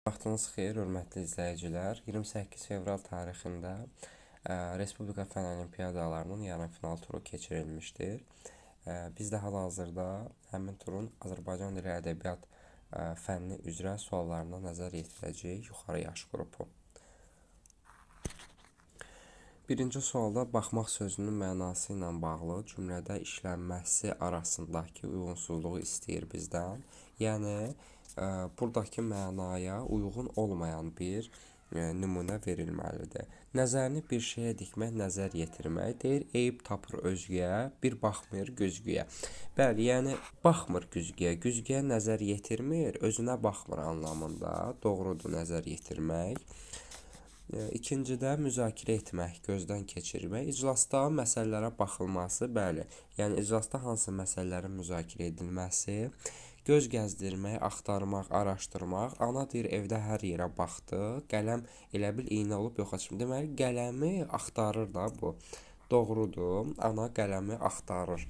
Vaxtınız xeyir, hörmətli izləyicilər. 28 fevral tarixində Respublika Fən Olimpiadalarının yarımfinal turu keçirilmişdir. Biz də hal-hazırda həmin turun Azərbaycan dili ədəbiyyat fənni üzrə suallarına nəzər yetirəcəyik. Yuxarı yaş qrupu. Birinci sualda baxmaq sözünün mənası ilə bağlı cümlədə işlənməsi arasındakı uyğunsuzluğu istəyir bizdən. Yəni, buradakı mənaya uyğun olmayan bir nümunə verilməlidir. Nəzərini bir şeyə dikmək, nəzər yetirmək deyir. Eyib tapır özgəyə, bir baxmır güzgüyə. Bəli, yəni baxmır güzgüyə, güzgüyə nəzər yetirmir, özünə baxmır anlamında. Doğrudur, nəzər yetirmək. İkincidə müzakirə etmək, gözdən keçirmək. İclasda məsələlərə baxılması, bəli. Yəni iclasda hansı məsələlərin müzakirə edilməsi, göz gəzdirmək, axtarmaq, araşdırmaq. Ana deyir evdə hər yerə baxdı, qələm elə bil iynə olub yoxa çıxmış. Deməli qələmi axtarır da bu. Doğrudur, ana qələmi axtarır.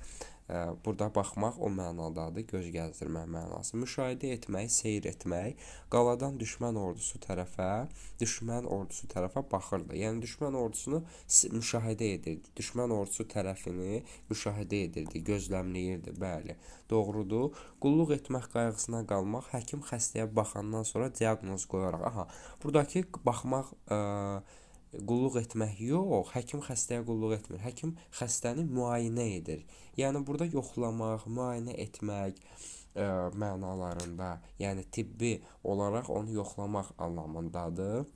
Burada baxmaq o mənadadır, göz gəzdirmək mənası. Müşahidə etmək, seyr etmək, qaladan düşmən ordusu tərəfə baxırdı. Yəni düşmən ordusunu müşahidə edirdi. Düşmən ordusu tərəfini müşahidə edirdi, gözləmləyirdi. Bəli, doğrudur. Qulluq etmək qayğısına qalmaq, həkim xəstəyə baxandan sonra diaqnoz qoyaraq. Aha, buradakı baxmaq qulluq etmək yox, həkim xəstəyə qulluq etmir. Həkim xəstəni müayinə edir. Yəni burada yoxlamaq, müayinə etmək mənalarında, yəni tibbi olaraq onu yoxlamaq anlamındadır.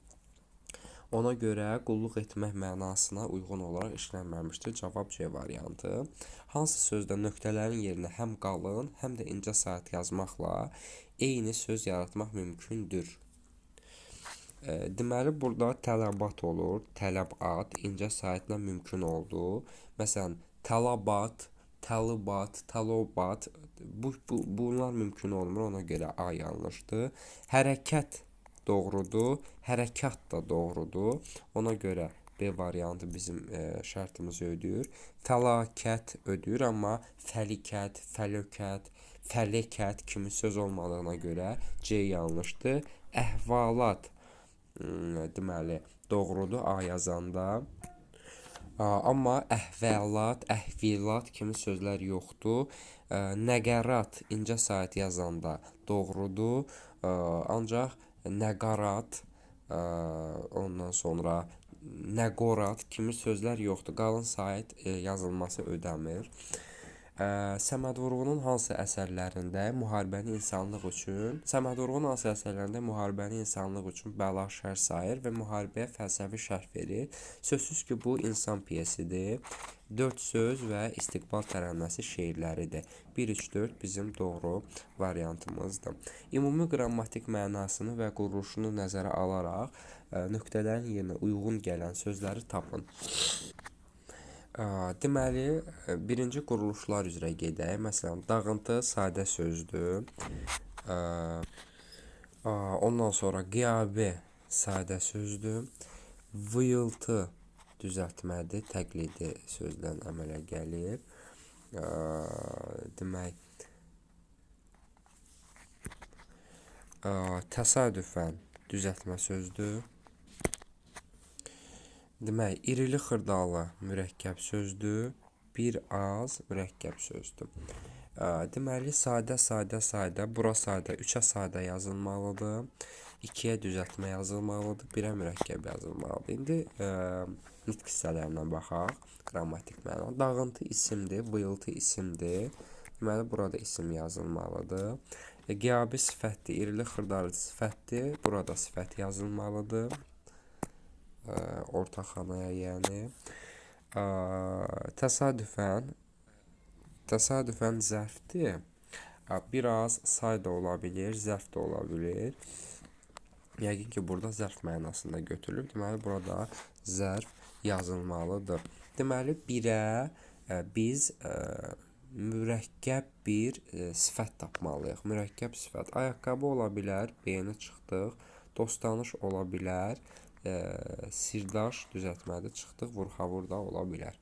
Ona görə qulluq etmək mənasına uyğun olaraq işlənməmişdir. Cavab C variantı. Hansı sözdə nöqtələrin yerinə həm qalın, həm də incə sayt yazmaqla eyni söz yaratmaq mümkündür? Deməli, burada tələbat olur, tələbat, incə saytla mümkün oldu. Məsələn, tələbat, təlibat, təlobat, bunlar mümkün olmur, ona görə A yanlışdır. Hərəkət doğrudur, hərəkat da doğrudur. Ona görə B variantı bizim şərtimizi ödəyir. Fəlakət ödəyir, amma fəlikət, fəlökət, fələkət kimi söz olmadığına görə C yanlışdır. Əhvalat deməli doğrudur A yazanda. Amma əhvalat, əhvilat kimi sözlər yoxdur. Nəqərat incə sayt yazanda doğrudur. Ancaq nəqarat, ondan sonra nəqorat kimi sözlər yoxdur. Qalın sayt yazılması ödəmir. Səməd Vurğunun hansı əsərlərində müharibəni insanlıq üçün bəla şər sayır və müharibəyə fəlsəfi şərh verir. Sözsüz ki, bu insan piyesidir. 4 söz və istiqbal tərənnəsi şeirləridir. 1-3-4 bizim doğru variantımızdır. Ümumi qrammatik mənasını və quruluşunu nəzərə alaraq nöqtələrin yerinə uyğun gələn sözləri tapın. Deməli, birinci quruluşlar üzrə gedək. Məsələn, dağıntı sadə sözdür. Ondan sonra qiyabə sadə sözdür. Vıyıltı düzəltmədir, təqlidi sözdən əmələ gəlir. Demək, təsadüfən düzəltmə sözdür. Demək, irili xırdalı mürəkkəb sözdür, bir az mürəkkəb sözdür. Deməli, sadə, bura sadə, 3-ə sadə yazılmalıdır, 2-yə düzəltmə yazılmalıdır, 1-ə mürəkkəb yazılmalıdır. İndi nitq hissələrinə baxaq, qrammatik məna. Dağıntı isimdir, vıyıltı isimdir. Deməli, burada isim yazılmalıdır. Qiyabi sifətdir, irili xırdalı sifətdir, burada sifət yazılmalıdır. Ortaxanaya yəni. Təsadüfən zərfdir. Biraz say da ola bilir, zərf də ola bilir. Yəqin ki, burada zərf mənasında götürülür. Deməli, burada zərf yazılmalıdır. Deməli, 1-ə biz mürəkkəb bir sifət tapmalıyıq. Mürəkkəb sifət. Ayaqqabı ola bilər, B-ni çıxdıq. Dostanış ola bilər. Sirdaş düzəltmədə çıxdıq, vurhavur da ola bilər.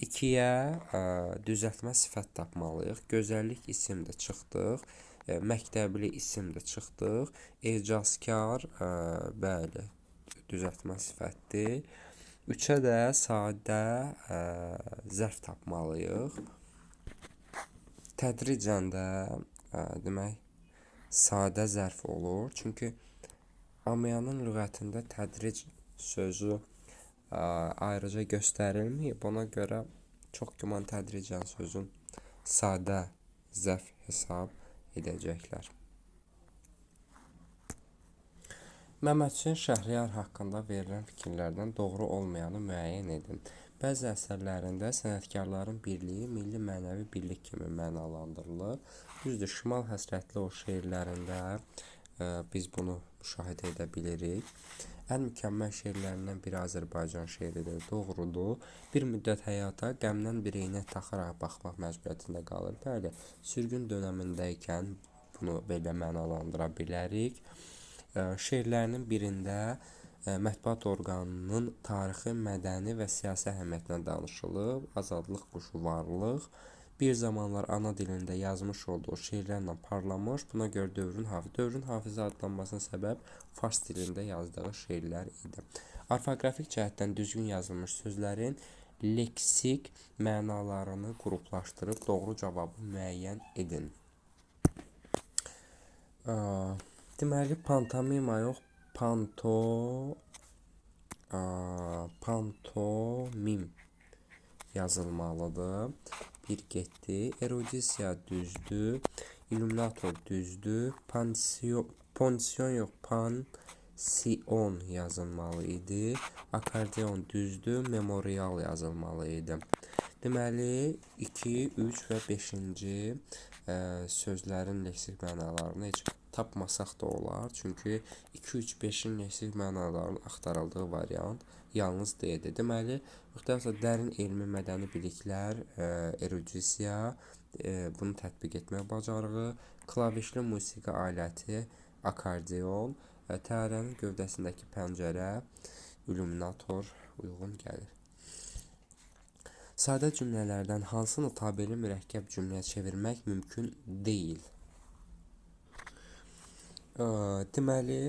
2-yə düzəltmə sifət tapmalıyıq. Gözəllik isimdə çıxdıq. məktəbli isimdir çıxdıq. Ecazkar, bəli, düzəltmə sifətdir. 3-ə də sadə zərf tapmalıyıq. Tədricən də demək sadə zərf olur. Çünki Amyanın lüğətində tədric sözü ayrıca göstərilməyib. Ona görə çox güman tədricən sözün sadə zərf hesab edəcəklər. Məmmədhüseyn Şəhriyar haqqında verilən fikirlərdən doğru olmayanı müəyyən edin. Bəzi əsərlərində sənətkarların birliyi milli mənəvi birlik kimi mənalandırılır. Düzdür, Şimal həsrətli o şeirlərində biz bunu müşahidə edə bilirik. Ən mükəmməl şeirlərindən biri Azərbaycan şeiridir, doğrudur. Bir müddət həyata qəmdən bir eynək taxaraq baxmaq məcburiyyətində qalır. Bəli, sürgün dönəmindəykən bunu belə mənalandıra bilərik. Şeirlərinin birində mətbuat orqanının tarixi, mədəni və siyasi əhəmiyyətinə danışılıb. Azadlıq quşu varlıq bir zamanlar ana dilində yazmış olduğu şeirlərlə parlamış. Buna görə dövrün hafizə adlanmasına səbəb fars dilində yazdığı şeirlər idi. Orfoqrafik cəhətdən düzgün yazılmış sözlərin leksik mənalarını qruplaşdırıb doğru cavabı müəyyən edin. Deməli, pantomima yox, pantomim yazılmalıdır. Bir getdi. Erudisiya düzdür. İllüminator düzdür. Pansiyon yox, pansion yazılmalı idi. Akordeon düzdür. Memorial yazılmalı idi. Deməli, 2, 3 və 5-ci sözlərin leksik mənalarını heç tapmasaq da olar. Çünki 2, 3, 5-in leksik mənalarının axtarıldığı variant yalnız D-dir. Deməli, müxtəlifə dərin elmi mədəni biliklər, erudisiya, bunu tətbiq etmək bacarığı, klavişli musiqi aləti, akordeon, təyyarənin gövdəsindəki pəncərə, illuminator uyğun gəlir. Sadə cümlələrdən hansını tabeli mürəkkəb cümləyə çevirmək mümkün deyil? Deməli,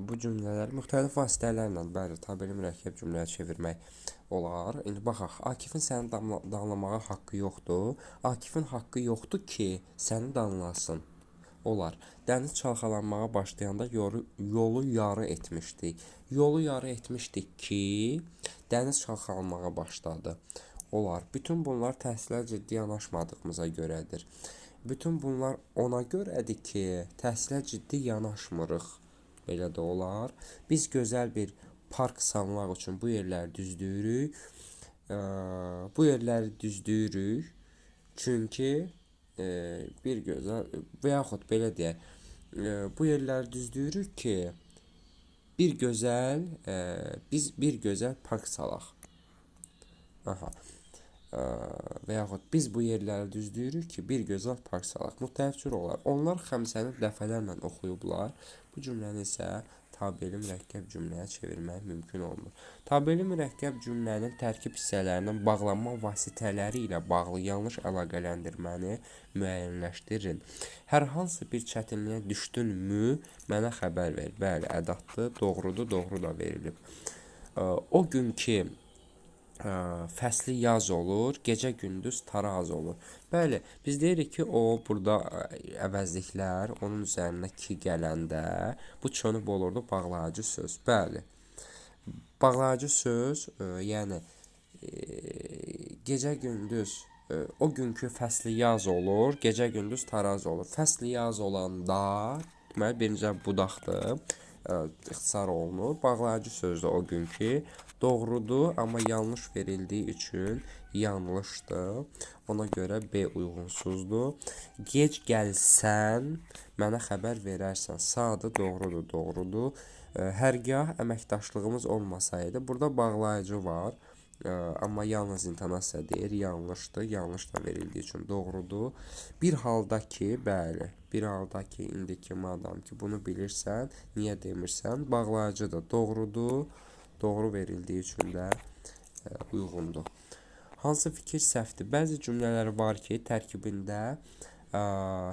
bu cümlələri müxtəlif vasitələrlə bəli, tabeli mürəkkəb cümləyə çevirmək olar. İndi baxaq, Akifin səni danlamağa haqqı yoxdur. Akifin haqqı yoxdur ki, səni danlasın. Olar. Dəniz çalxalanmağa başlayanda yolu yarı etmişdik. Yolu yarı etmişdik ki, dəniz çalxalanmağa başladı. Olar. Bütün bunlar təhsilə ciddi yanaşmadığımıza görədir. Bütün bunlar ona görədir ki, təhsilə ciddi yanaşmırıq. Belə də olar. Biz gözəl bir park salmaq üçün bu yerləri düzdürük. Bu yerləri düzdürük. Çünki bir gözəl və yaxud belə deyək, bu yerləri düzdürük ki, biz bir gözəl park salaq. Və yaxud biz bu yerləri düzdürük ki, bir gözəl park salaq. Müxtəlif cür olar. Onlar xəmsəni dəfələrlə oxuyublar. Bu cümləni isə tabeli mürəkkəb cümləyə çevirmək mümkün olmur. Tabeli mürəkkəb cümlənin tərkib hissələrinin bağlanma vasitələri ilə bağlı yanlış əlaqələndirməni müəyyənləşdirin. Hər hansı bir çətinliyə düşdünmü, mənə xəbər ver. Bəli, ədatdır, doğrudur, doğru da verilib. O gün ki, fəsli yaz olur, gecə-gündüz taraz olur. Bəli, biz deyirik ki, o burada əvəzliklər onun üzərinə ki gələndə bu çönüb olurdu bağlayıcı söz. Bəli, bağlayıcı söz, yəni gecə-gündüz, o günkü fəsli yaz olur, gecə-gündüz taraz olur. Fəsli yaz olanda, deməli, birinci budaqdır, ixtisar olunur. Bağlayıcı sözdür o günkü. Doğrudur, amma yanlış verildiyi üçün yanlışdır. Ona görə B uyğunsuzdur. Gec gəlsən, mənə xəbər verərsən. Sağdır, doğrudur, doğrudur. Hərgah əməkdaşlığımız olmasaydı, burada bağlayıcı var. Amma yalnız intonasiya deyir, yanlışdır, yanlış da verildiyi üçün doğrudur. Bir halda ki, bəli, bir halda ki, indiki madam ki, bunu bilirsən, niyə demirsən? Bağlayıcıdır, doğrudur, doğru verildiyi üçün də uyğundur. Hansı fikir səhvdir? Bəzi cümlələr var ki, tərkibində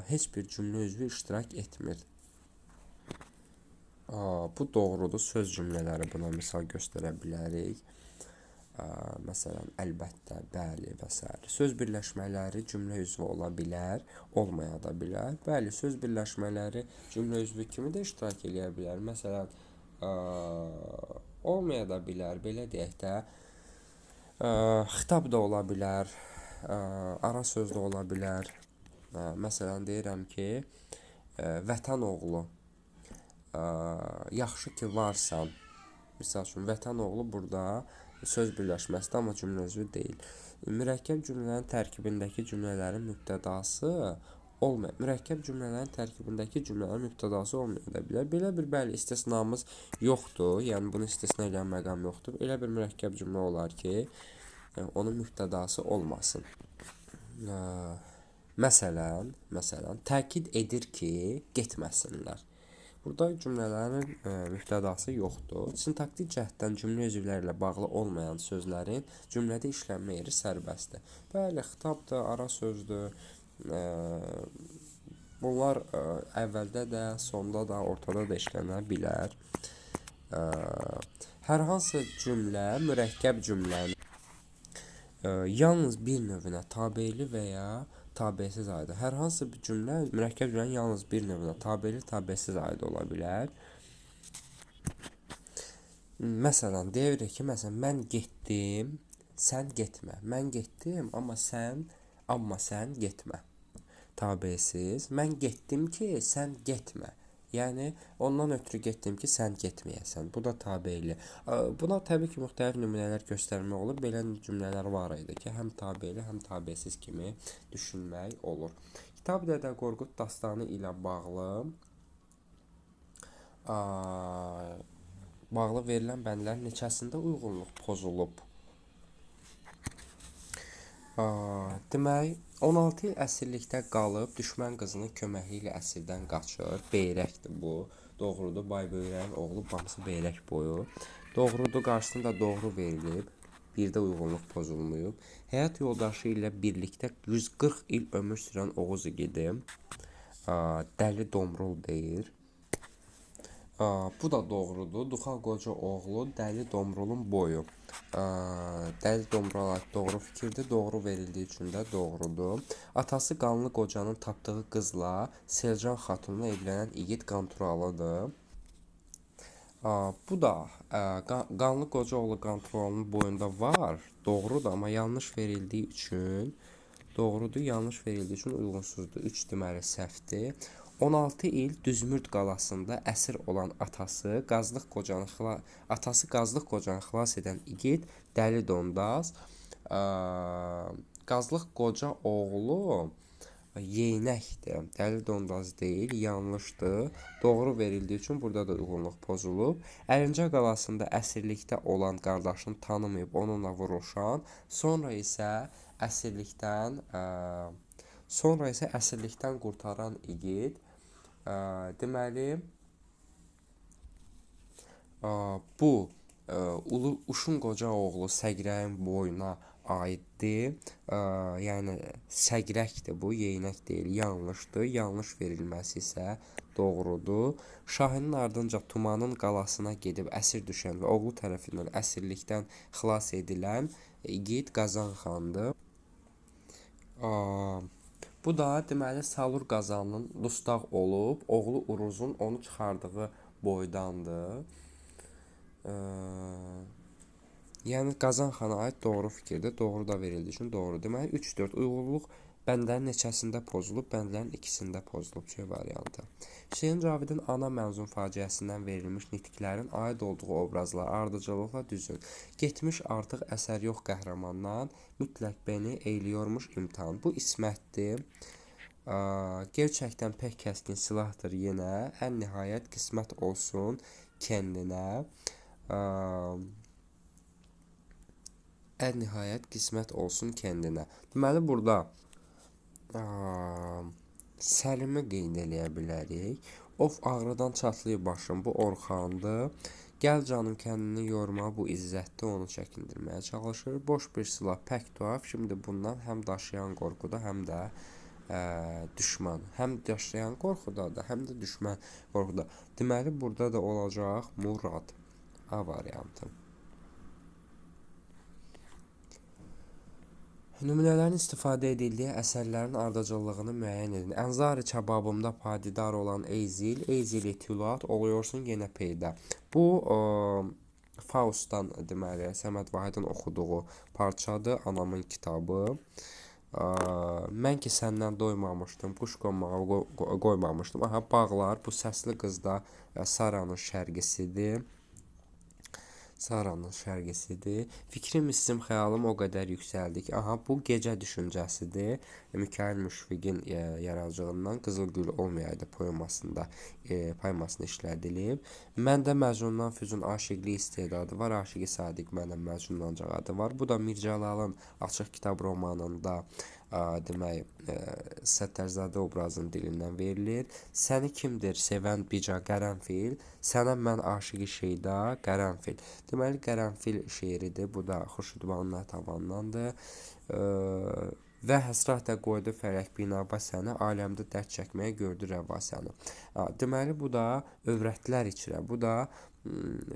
heç bir cümlə üzvü iştirak etmir. Bu doğrudur. Söz cümlələri buna misal göstərə bilərik. Məsələn, əlbəttə, bəli və s. Söz birləşmələri cümlə üzvü ola bilər, olmaya da bilər. Bəli, söz birləşmələri cümlə üzvü kimi də iştirak edə bilər. Məsələn, olmaya da bilər, belə deyək də, xitab da ola bilər, ara söz də ola bilər. Məsələn, deyirəm ki, vətən oğlu, yaxşı ki varsan. Misal üçün, vətən oğlu burada söz birləşməsidir, amma cümlə üzvü deyil. Mürəkkəb cümlələrin tərkibindəki cümlələrin mübtədası olmaya, mürəkkəb cümlələrin tərkibindəki cümlələrin mübtədası olmaya da bilər. Belə bir, bəli, istisnamız yoxdur. Yəni, bunu istisna edən məqam yoxdur. Elə bir mürəkkəb cümlə olar ki, onun mübtədası olmasın. Məsələn, təkid edir ki, getməsinlər. Burada cümlələrin mübtədası yoxdur. Sintaktik cəhətdən cümlə üzvlərlə bağlı olmayan sözlərin cümlədə işlənmə yeri sərbəstdir. Bəli, xitabdır, ara sözdür. Bunlar əvvəldə də, sonda da, ortada da işlənə bilər. Hər hansı cümlə mürəkkəb cümlənin yalnız bir növünə tabeli və ya tabesiz aid. Hər hansı bir cümlə mürəkkəb cümlənin yalnız bir növünə tabeli, tabesiz aid ola bilər. Məsələn, deyirik ki, mən getdim, sən getmə. Mən getdim, amma sən getmə. Tabesiz. Mən getdim ki, sən getmə. Yəni, ondan ötürü getdim ki, sən getməyəsən. Bu da tabeli. Buna təbii ki, müxtəlif nümunələr göstərmək olur. Belə cümlələr var idi ki, həm tabeli, həm tabesiz kimi düşünmək olur. Kitab Dədə Qorqud dastanı ilə bağlı verilən bəndlərin neçəsində uyğunluq pozulub? Demək, 16 il əsirlikdə qalıb, düşmən qızının köməyi ilə əsirdən qaçır. Beyrəkdir bu. Doğrudur, Bayböylərin oğlu Bamsı Beyrək boyu. Doğrudur, qarşısında doğru verilib. Bir də uyğunluq pozulmayıb. Həyat yoldaşı ilə birlikdə 140 il ömür sürən Oğuz igidi Dəli Domrul deyir. Bu da doğrudur. Duxa qoca oğlu Dəli Domrulun boyu. Dəli Domrula doğru fikirdir. Doğru verildiyi üçün də doğrudur. Atası Qanlı Qocanın tapdığı qızla Selcan xatunla evlənən igid Qanturalıdır. Bu da Qanlı Qoca oğlu Qanturalının boyunda var. Doğrudur, amma yanlış verildiyi üçün doğrudur, yanlış verildiyi üçün uyğunsuzdur. 3 deməli səhvdir. 16 il Düzmürd qalasında əsir olan atası Qazlıq Qocanı xilas edən igid Dəli Dondaz. Qazlıq Qoca oğlu Yeynəkdir. Dəli Dondaz deyil, yanlışdır. Doğru verildiyi üçün burada da uyğunluq pozulub. Əlincə qalasında əsirlikdə olan qardaşını tanımayıb onunla vuruşan, sonra isə əsirlikdən qurtaran igid. Deməli, bu Uşun Qoca oğlu Səgrəyin boyuna aiddir. Yəni, səgrəkdir bu, yeynək deyil, yanlışdır. Yanlış verilməsi isə doğrudur. Şahinin ardınca Tumanın qalasına gedib əsir düşən və oğlu tərəfindən əsirlikdən xilas edilən igid Qazan xandır. Bu da deməli Salur Qazanın dustaq olub, oğlu Uruzun onu çıxardığı boydandır. Yəni Qazan xana aid doğru fikirdir. Doğru da verildiyi üçün doğru. Deməli 3-4 uyğunluq bəndlərin neçəsində pozulub? Bəndlərin ikisində pozulub. C variantı. Hüseyn Cavidin Ana Mənzum faciəsindən verilmiş nitqlərin aid olduğu obrazlar ardıcıllıqla düzün. Getmiş artıq əsər yox qəhrəmandan, mütləq beni eyliyormuş imtihan. Bu İsmətdir. Gerçəkdən pek kəskin silahdır yenə. Ən nihayət qismət olsun kendinə. Ən nihayət qismət olsun kendinə. Deməli, burada Səlimi qeyd eləyə bilərik. Of ağrıdan çatlayıb başım, bu Orxandır. Gəl canım kəndini yorma, bu İzzətdir, onu çəkindirməyə çalışır. Boş bir silah, pək tuhaf. Şimdi bundan həm daşıyan qorxuda, həm də düşman. Həm yaşayan qorxudadır, həm də düşmən qorxuda. Deməli, burada da olacaq Murad. A variantı. Nümunələrin istifadə edildiyi əsərlərin ardıcıllığını müəyyən edin. Ənzar-ı kəbabımda padidar olan Eyzil, Eyzil-i tülat oluyorsun yenə peyda. Bu Faustdan deməli Səməd Vahidin oxuduğu parçadır, anamın kitabı. Mən ki səndən doymamışdım, quş qonmağa qoymamışdım. Aha, bağlar, bu səsli qızda Saranın şərqisidir. Saranın şərqisidir. Fikrim, hissim, xəyalım o qədər yüksəldi ki, aha, bu gecə düşüncəsidir. Mikail Müşfiqin yaradıcılığından Qızılgül olmayaydı poemasını işlədilib. Məndə Məcnundan Füzun aşiqlik istedadı var. Aşiqi Sadiq məndən Məcnundan cəğadı var. Bu da Mir Cəlalın Açıq Kitab romanında demək, Səttərzadə obrazının dilindən verilir. Səni kimdir sevən bica qərənfil, sənə mən aşiqi şeyda qərənfil. Deməli, qərənfil şeiridir. Bu da Xurşudbanu Natəvandandır. Və həsrətə qoydu fələk binaba səni, aləmdə dərd çəkməyə gördü rəva səni. Deməli, bu da övrətlər içrə. Bu da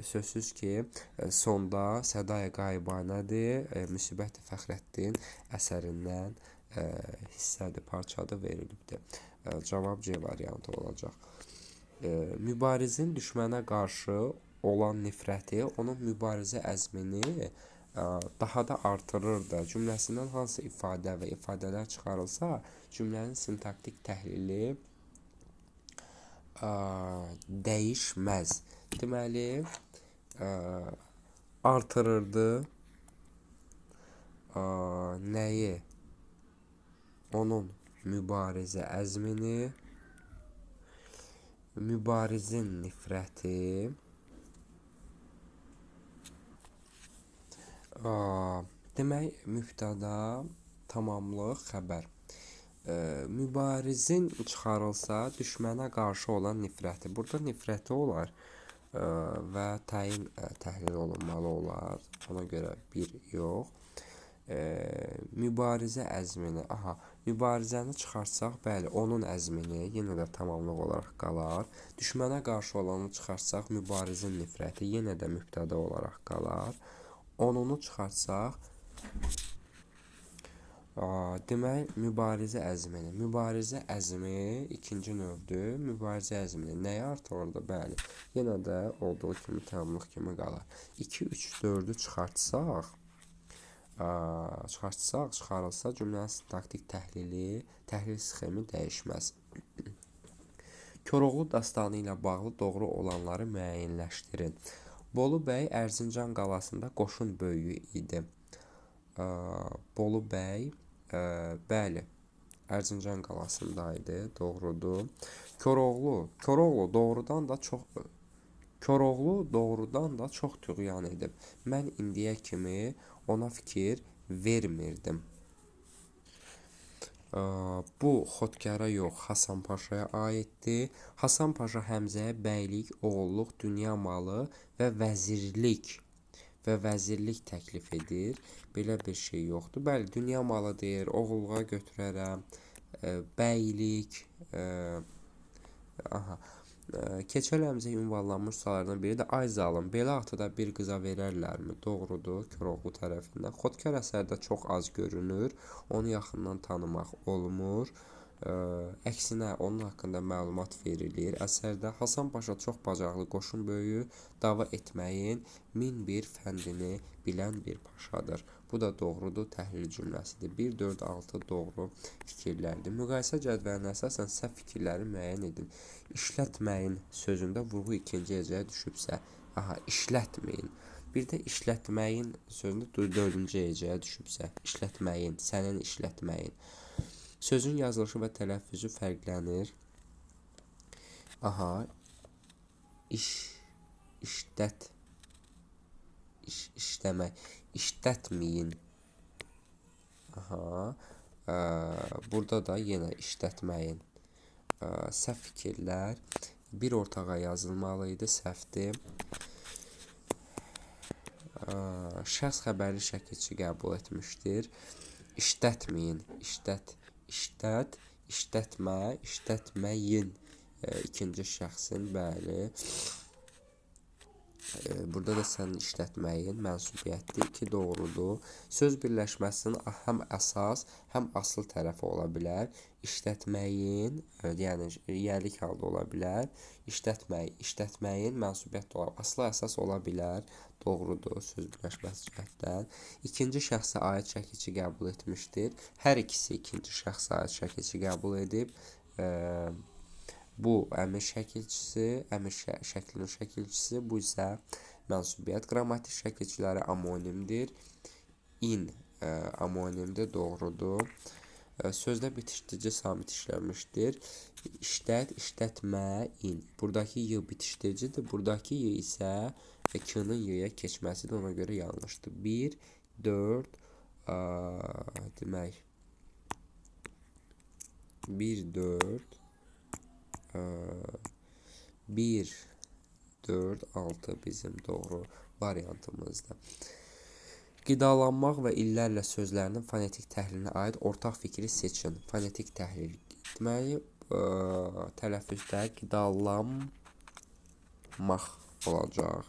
sözsüz ki, sonda Sədai Qaybanədir, Müsibət Fəxrəddin əsərindən hissədir, parçada verilibdir. Cavab C variantı olacaq. Mübarizin düşmənə qarşı olan nifrəti, onun mübarizə əzmini daha da artırırdı. Cümləsindən hansı ifadə və ifadələr çıxarılsa, cümlənin sintaktik təhlili dəyişməz. Deməli, artırırdı nəyi? Onun mübarizə əzmini, mübarizin nifrəti, demək, mübtəda, tamamlıq, xəbər. Mübarizin çıxarılsa, düşmənə qarşı olan nifrəti. Burada nifrəti olar və təyin təhlil olunmalı olar. Ona görə bir yox. Mübarizə əzmini, aha, mübarizəni çıxarsaq, bəli, onun əzmini yenə də tamamlıq olaraq qalar. Düşmənə qarşı olanı çıxarsaq, mübarizin nifrəti yenə də mübtəda olaraq qalar. Onunu çıxarsaq, demək, mübarizə əzmini. Mübarizə əzmi ikinci növdür. Mübarizə əzmini nəyə artırırdı? Bəli, yenə də olduğu kimi tamamlıq kimi qalar. 2, 3, 4-ü çıxartsaq, çıxarılsa cümlənin sintaktik təhlili, təhlil sxemi dəyişməz. Koroğlu dastanı ilə bağlı doğru olanları müəyyənləşdirin. Bolu bəy Ərzincan qalasında qoşun böyüyü idi. Bolu bəy, bəli, Ərzincan qalasındaydı, doğrudur. Koroğlu doğrudan da çox tüğyan edib. Mən indiyə kimi ona fikir vermirdim. Bu Xotkara yox, Hasan Paşaya aiddir. Hasan Paşa Həmzəyə bəylik, oğulluq, dünya malı və vəzirlik təklif edir. Belə bir şey yoxdur. Bəli, dünya malı deyir, oğulluğa götürərəm, bəylik, aha. Keçəl Həmzəyə ünvanlanmış suallardan biri də ay zalım, belə atı da bir qıza verərlərmi? Doğrudur, Koroğlu tərəfindən. Xotkar əsərdə çox az görünür, onu yaxından tanımaq olmur. Əksinə, onun haqqında məlumat verilir. Əsərdə Hasan Paşa çox bacarıqlı qoşun böyüyü, dava etməyin min bir fəndini bilən bir paşadır. Bu da doğrudur, təhlil cümləsidir. 1, 4, 6 doğru fikirlərdir. Müqayisə cədvəlinə əsasən səhv fikirləri müəyyən edin. İşlətməyin sözündə vurğu ikinci hecəyə düşübsə, aha, işlətməyin. Bir də işlətməyin sözündə dördüncü hecəyə düşübsə, işlətməyin, sənin işlətməyin. Sözün yazılışı və tələffüzü fərqlənir. Aha, işləmək, işlətməyin. Aha, burada da yenə işlətməyin. Səhv fikirlər bir ortağa yazılmalı idi, səhvdir. Şəxs xəbərli şəkilçi qəbul etmişdir. İşlətməyin, işlətmə, işlətməyin ikinci şəxsin, bəli. Burada da sənin işlətməyin mənsubiyyətdir. 2 doğrudur. Söz birləşməsinin həm əsas, həm asıl tərəfi ola bilər. İşlətməyin, yəni yəlik halda ola bilər. İşlətməyin mənsubiyyət ola, aslı əsas ola bilər. Doğrudur, söz birləşməsi cəhətdən. İkinci şəxsə aid şəkilçi qəbul etmişdir. Hər ikisi ikinci şəxsə aid şəkilçi qəbul edib. Bu əmir şəkilçisi, əmir şəklinin şəkilçisi, bu isə mənsubiyyət. Qrammatik şəkilçiləri amonimdir. İn amonimdir, doğrudur. Sözdə bitişdirici samit işlənmişdir. İşlət, işlətmə, in. Buradakı y bitişdiricidir. Buradakı y isə k-nin y-yə keçməsidir. Ona görə yanlışdır. 1, 4, demək 1, 4, 1, 4, 6 bizim doğru variantımızdır. Qidalanmaq və illərlə sözlərinin fonetik təhlilinə aid ortaq fikri seçin. Fonetik təhlil deməli, tələffüzdə qidalanmaq olacaq.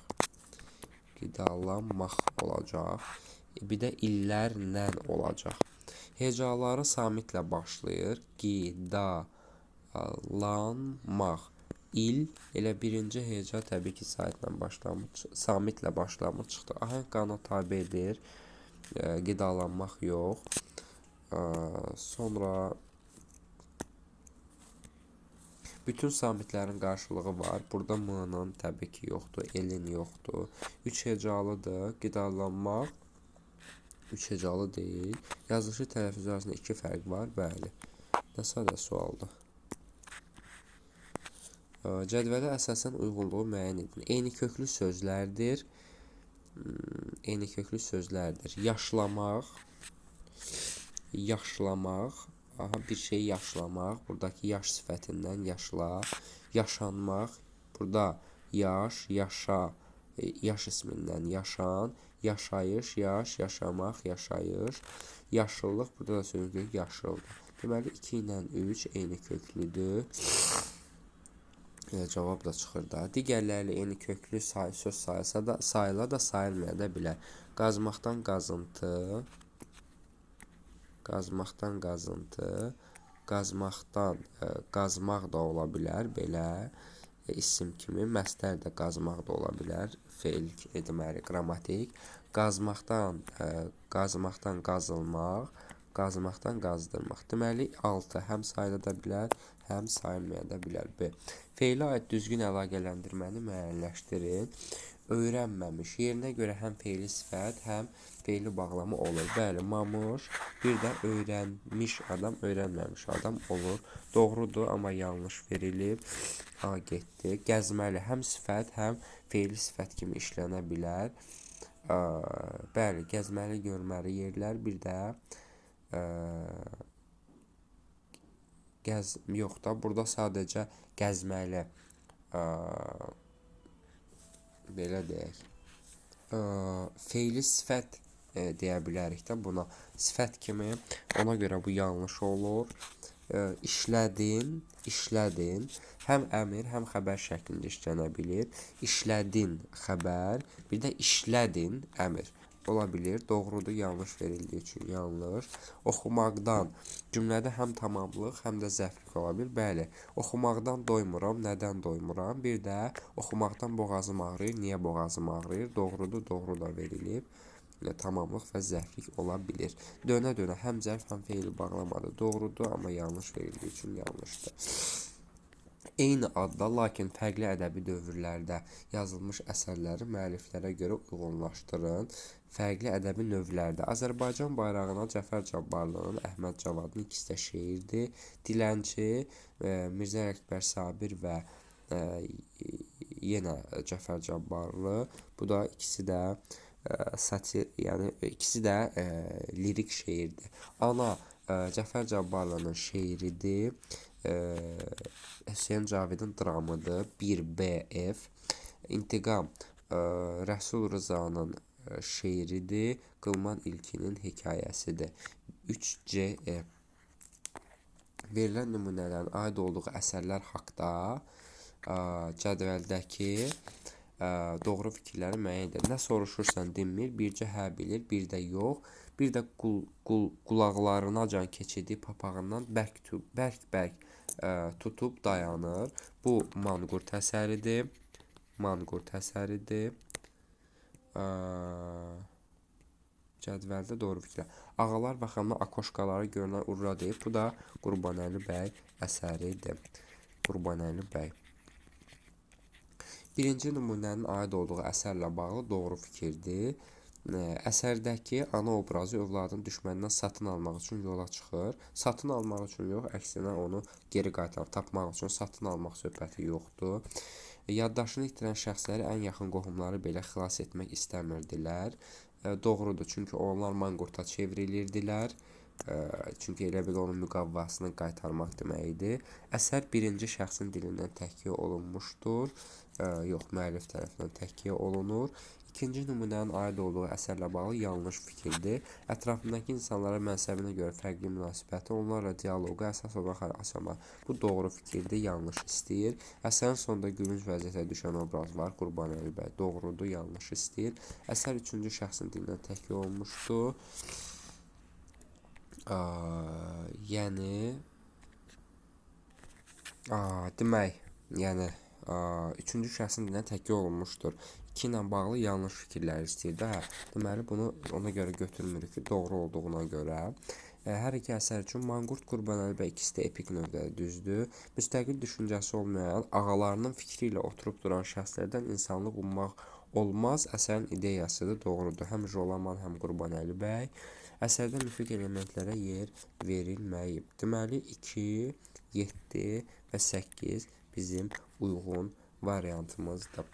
Qidalanmaq olacaq. Bir də illərlə olacaq. Hecaları samitlə başlayır. Qidalanmaq. İl, elə birinci heca təbii ki, samitlə başlamış çıxdı. Ahəng qanuna tabedir. Qidalanmaq yox. Sonra bütün samitlərin qarşılığı var. Burada m-nın təbii ki, yoxdur. Elin yoxdur. 3 hecalıdır. Qidalanmaq 3 hecalı deyil. Yazılışı tələffüzü arasında 2 fərq var. Bəli. Nə sadə sualdır. Cədvələ əsasən uyğunluğu müəyyən edin. Eyni köklü sözlərdir. Eyni köklü sözlərdir. Yaşlamaq. Yaşlamaq. Aha, bir şey yaşlamaq. Buradakı yaş sifətindən yaşla. Yaşanmaq. Burada yaş, yaşa. Yaş ismindən yaşan. Yaşayış, yaş, yaşamaq, yaşayış. Yaşıllıq. Burada da sözlük yaşıldır. Deməli, 2 ilə 3 eyni köklüdür. Cavab da çıxır da. Digərlərlə eyni köklü söz sayıla da sayılmaya da bilər. Qazmaqdan qazıntı. Qazmaqdan qazıntı. Qazmaqdan qazmaq da ola bilər. Belə isim kimi. Məsdər də qazmaq da ola bilər. Feil deməli, qrammatik. Qazmaqdan qazılmaq. Qazmaqdan qazdırmaq. Deməli, 6 həm sayıla da bilər, həm sayılmaya da bilər. B. Feilə aid düzgün əlaqələndirməni müəyyənləşdirin. Öyrənməmiş. Yerinə görə həm feili sifət, həm feili bağlama olur. Bəli, mamış. Bir də öyrənmiş adam, öyrənməmiş adam olur. Doğrudur, amma yanlış verilib. A getdi. Gəzməli. Həm sifət, həm feili sifət kimi işlənə bilər. Bəli, gəzməli, görməli yerlər. Bir də yox da, burada sadəcə gəzməli, belə deyək, feili sifət deyə bilərik də buna, sifət kimi, ona görə bu yanlış olur. İşlədin, işlədin, həm əmir, həm xəbər şəklində işlənə bilir. İşlədin, xəbər, bir də işlədin, əmir. Ola bilir, doğrudur, yanlış verildiyi üçün yanlış. Oxumaqdan, cümlədə həm tamamlıq, həm də zəiflik ola bilir. Bəli, oxumaqdan doymuram, nədən doymuram? Bir də oxumaqdan boğazım ağrıyır, niyə boğazım ağrıyır? Doğrudur, doğru da verilib. Tamamlıq və zəiflik ola bilir. Dönə-dönə həm zərf, həm feili bağlamadır. Doğrudur, amma yanlış verildiyi üçün yanlışdır. Eyni adda, lakin fərqli ədəbi dövrlərdə yazılmış əsərləri müəlliflərə görə uyğunlaşdırın. Fərqli ədəbi növlərdə Azərbaycan bayrağına Cəfər Cabbarlının, Əhməd Cavadın ikisi də şeirdir. Dilənçi, Mirzə Əkbər Sabir və yenə Cəfər Cabbarlı. Bu da ikisi də satir, yəni ikisi də lirik şeirdir. Ana Cəfər Cabbarlının şeiridir. Hüseyn Cavidin dramıdır. 1BF. İntiqam Rəsul Rızanın şeiridir. Qılman İlkinin hekayəsidir. 3CE. Verilən nümunələrin aid olduğu əsərlər haqqında cədvəldəki doğru fikirləri müəyyən edir. Nə soruşursan dinmir, bircə hə bilir, bir də yox. Bir də qulaqlarınacan keçirdiyi papağından bərk-bərk tutub dayanır. Bu manqurt əsəridir. Manqurt əsəridir. Cədvəldə doğru fikirlər. Ağalar və xanımlar akoşkaları görünən urra deyib. Bu da Qurbanəli bəy əsəridir. Qurbanəli bəy. Birinci nümunənin aid olduğu əsərlə bağlı doğru fikirdir. Əsərdəki ana obrazı övladın düşməndən satın almaq üçün yola çıxır. Satın almaq üçün yox, əksinə onu geri qaytarıb tapmaq üçün satın almaq söhbəti yoxdur. Yaddaşını itirən şəxsləri ən yaxın qohumları belə xilas etmək istəmirdilər. Doğrudur, çünki onlar manqurta çevrilirdilər. Çünki elə bil onun müqavvasını qaytarmaq deməkdir. Əsər birinci şəxsin dilindən təhkiyə olunmuşdur. Yox, müəllif tərəfindən təhkiyə olunur. İkinci nümunənin aid olduğu əsərlə bağlı yanlış fikirdir. Ətrafındakı insanlara mənsəbinə görə fərqli münasibəti, onlarla dialoqu əsas olaraq aşamaq. Bu doğru fikirdir, yanlış istəyir. Əsərin sonunda gülünc vəziyyətə düşən obraz var. Qurbanəli bəy doğrudur, yanlış istəyir. Əsər üçüncü şəxsin dilindən təhkiyə olunmuşdur. Üçüncü şəxsin dilindən təhkiyə olunmuşdur. 2 ilə bağlı yanlış fikirlər istəyir də. Deməli, bunu ona görə götürmürük ki, doğru olduğuna görə. Hər iki əsər üçün manqurt, Qurbanəli bəy ikisi də epik növdədir, düzdür. Müstəqil düşüncəsi olmayan, ağalarının fikri ilə oturub duran şəxslərdən insanlıq ummaq olmaz. Əsərin ideyasıdır, doğrudur. Həm Jolaman, həm Qurbanəli bəy. Əsərdə müfiq elementlərə yer verilməyib. Deməli, 2, 7 və 8 bizim uyğun variantımızdır.